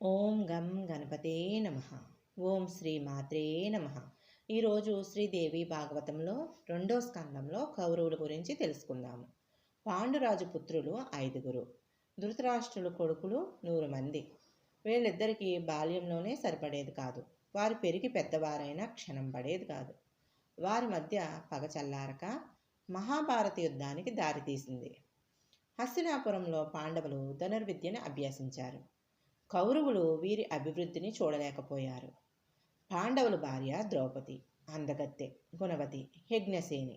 ఓం గం గణపతే నమ. ఓం శ్రీ మాత్రే నమ. ఈరోజు శ్రీదేవి భాగవతంలో 2వ స్కందంలో కౌరవుల గురించి తెలుసుకుందాము. పాండురాజు పుత్రులు 5. ధృతరాష్ట్రుల కొడుకులు 100 మంది. వీళ్ళిద్దరికీ బాల్యంలోనే సరిపడేది కాదు. వారు పెరిగి పెద్దవారైన క్షణం పడేది కాదు. వారి మధ్య పగ చల్లారక మహాభారత యుద్ధానికి దారితీసింది. హస్తినాపురంలో పాండవులు ధనుర్విద్యను అభ్యసించారు. కౌరవులు వీరి అభివృద్ధిని చూడలేకపోయారు. పాండవుల భార్య ద్రౌపది అందగత్తె, గుణవతి, యజ్ఞసేని.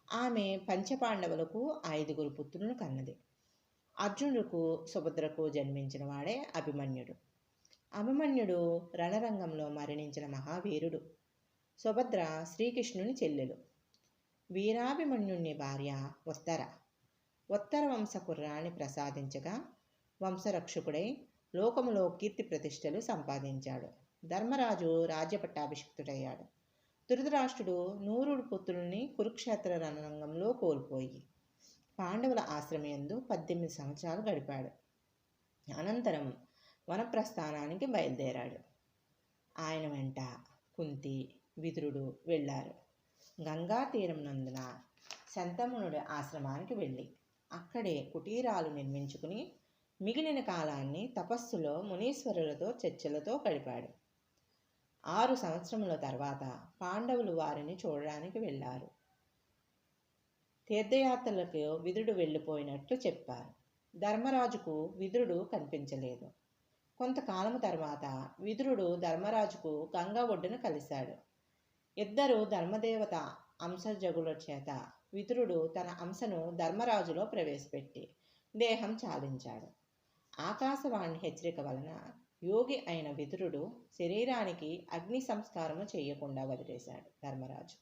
ఆమె పంచపాండవులకు 5 పుత్రులను కన్నది. అర్జునుడుకు సుభద్రకు జన్మించిన వాడే అభిమన్యుడు. అభిమన్యుడు రణరంగంలో మరణించిన మహావీరుడు. సుభద్ర శ్రీకృష్ణుని చెల్లెలు. వీరాభిమన్యుని భార్య ఉత్తర వంశ కుర్రాన్ని ప్రసాదించగా వంశరక్షకుడై లోకములో కీర్తి ప్రతిష్టలు సంపాదించాడు. ధర్మరాజు రాజ్యపట్టాభిషిక్తుడయ్యాడు. ధృతరాష్ట్రుడు 100 పుత్రుల్ని కురుక్షేత్ర రణరంగంలో కోల్పోయి పాండవుల ఆశ్రమయందు 18 సంవత్సరాలు గడిపాడు. అనంతరం వనప్రస్థానానికి బయలుదేరాడు. ఆయన వెంట కుంతి, విదురుడు వెళ్ళారు. గంగా తీరం నందున శంతమునుడి ఆశ్రమానికి వెళ్ళి అక్కడే కుటీరాలు నిర్మించుకుని మిగిలిన కాలాన్ని తపస్సులో మునీశ్వరులతో చర్చలతో గడిపాడు. 6 సంవత్సరముల తర్వాత పాండవులు వారిని చూడడానికి వెళ్ళారు. తీర్థయాత్రలకు విదురుడు వెళ్ళిపోయినట్లు చెప్పారు. ధర్మరాజుకు విదురుడు కనిపించలేదు. కొంతకాలము తర్వాత విదురుడు ధర్మరాజుకు గంగా ఒడ్డున కలిశాడు. ఇద్దరు ధర్మదేవత అంశజగుల చేత విదురుడు తన అంశను ధర్మరాజులో ప్రవేశపెట్టి దేహం చాలించాడు. ఆకాశవాణి హెచ్చరిక వలన యోగి అయిన విదురుడు శరీరానికి అగ్ని సంస్కారము చేయకుండా వదిలేశాడు ధర్మరాజు.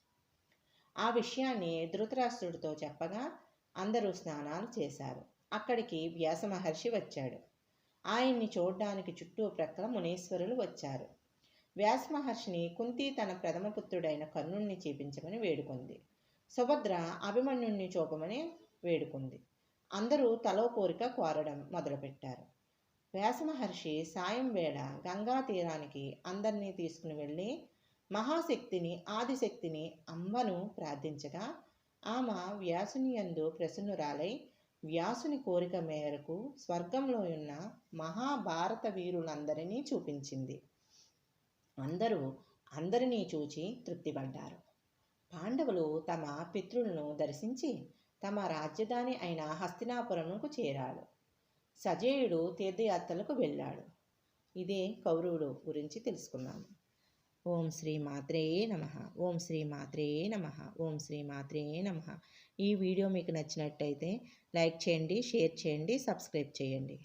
ఆ విషయాన్ని ధృతరాష్ట్రుడితో చెప్పగా అందరూ స్నానాలు చేశారు. అక్కడికి వ్యాస మహర్షి వచ్చాడు. ఆయన్ని చూడ్డానికి చుట్టూ ప్రక్కల మునీశ్వరులు వచ్చారు. వ్యాస మహర్షిని కుంతి తన ప్రథమ పుత్రుడైన కర్ణుణ్ణి చూపించమని వేడుకుంది. సుభద్ర అభిమన్యుణ్ణి చూపమని వేడుకుంది. అందరూ తలో కోరిక కోరడం మొదలుపెట్టారు. వ్యాసమహర్షి సాయం వేళ గంగా తీరానికి అందరినీ తీసుకుని వెళ్ళి మహాశక్తిని, ఆదిశక్తిని అంబను ప్రార్థించగా ఆమె వ్యాసుని యందు ప్రసన్నురాలై వ్యాసుని కోరిక మేరకు స్వర్గంలో ఉన్న మహాభారత వీరులందరినీ చూపించింది. అందరినీ చూచి తృప్తిపడ్డారు. పాండవులు తమ పితృలను దర్శించి తమ రాజధాని అయిన హస్తినాపురంకు చేరాడు. సజేయుడు తీర్థయాత్రలకు వెళ్ళాడు. ఇదే కౌరవుడు గురించి తెలుసుకున్నాము. ఓం శ్రీ మాత్రే నమః. ఓం శ్రీ మాత్రే నమః. ఓం శ్రీ మాత్రే నమః. ఈ వీడియో మీకు నచ్చినట్టయితే లైక్ చేయండి, షేర్ చేయండి, సబ్స్క్రైబ్ చేయండి.